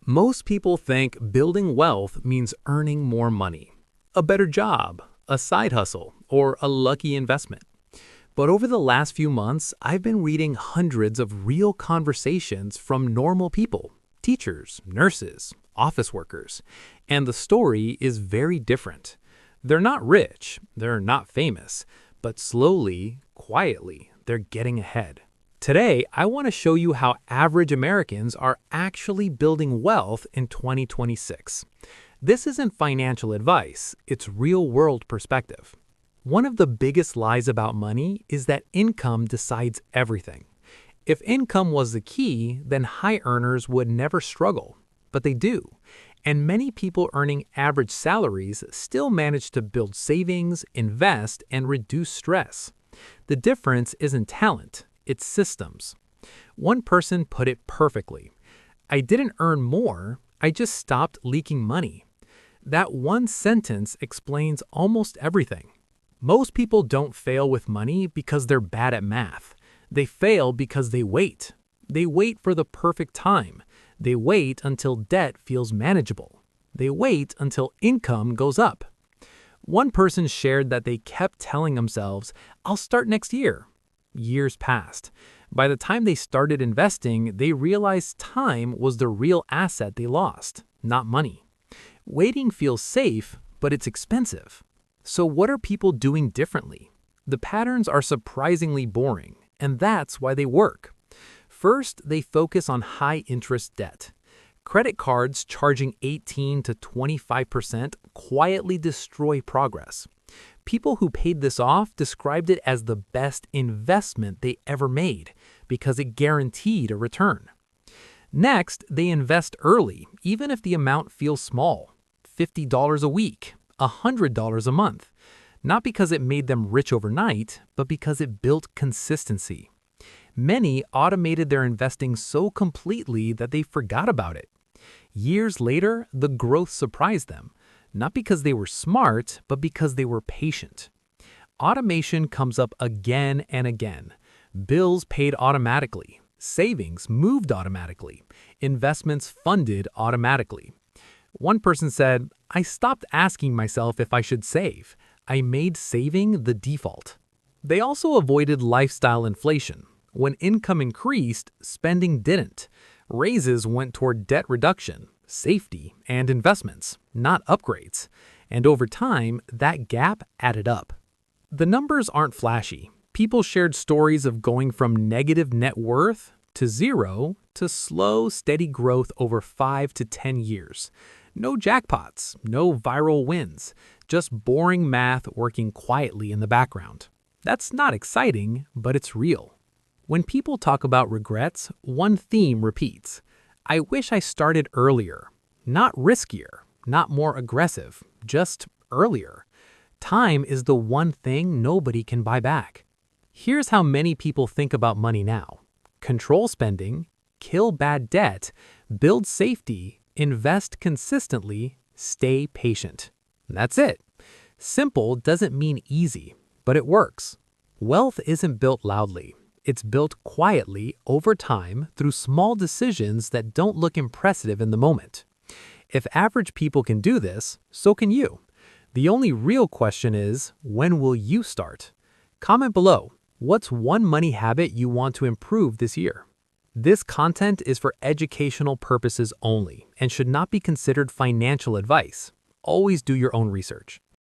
Most people think building wealth means earning more money, a better job, a side hustle, or a lucky investment. But over the last few months, I've been reading hundreds of real conversations from normal people, teachers, nurses, office workers, and the story is very different. They're not rich, they're not famous, but slowly, quietly, they're getting ahead. Today, I want to show you how average Americans are actually building wealth in 2026. This isn't financial advice, it's real-world perspective. One of the biggest lies about money is that income decides everything. If income was the key, then high earners would never struggle, but they do. And many people earning average salaries still manage to build savings, invest, and reduce stress. The difference isn't talent. It's systems. One person put it perfectly. I didn't earn more, I just stopped leaking money. That one sentence explains almost everything. Most people don't fail with money because they're bad at math. They fail because they wait. They wait for the perfect time. They wait until debt feels manageable. They wait until income goes up. One person shared that they kept telling themselves, "I'll start next year." Years passed. By the time they started investing, they realized time was the real asset they lost, not money. Waiting feels safe, but it's expensive. So what are people doing differently? The patterns are surprisingly boring, and that's why they work. First, they focus on high-interest debt. Credit cards charging 18 to 25% quietly destroy progress. People who paid this off described it as the best investment they ever made because it guaranteed a return. Next, they invest early, even if the amount feels small, $50 a week, $100 a month, not because it made them rich overnight, but because it built consistency. Many automated their investing so completely that they forgot about it. Years later, the growth surprised them. Not because they were smart, but because they were patient. Automation comes up again and again. Bills paid automatically. Savings moved automatically. Investments funded automatically. One person said, "I stopped asking myself if I should save. I made saving the default." They also avoided lifestyle inflation. When income increased, spending didn't. Raises went toward debt reduction, safety, and investments, not upgrades. And over time, that gap added up. The numbers aren't flashy. People shared stories of going from negative net worth to zero to slow, steady growth over 5 to 10 years. No jackpots, no viral wins, just boring math working quietly in the background. That's not exciting, but it's real. When people talk about regrets, one theme repeats. I wish I started earlier. Not riskier, not more aggressive, just earlier. Time is the one thing nobody can buy back. Here's how many people think about money now. Control spending, kill bad debt, build safety, invest consistently, stay patient. That's it. Simple doesn't mean easy, but it works. Wealth isn't built loudly. It's built quietly over time through small decisions that don't look impressive in the moment. If average people can do this, so can you. The only real question is, when will you start? Comment below, what's one money habit you want to improve this year? This content is for educational purposes only and should not be considered financial advice. Always do your own research.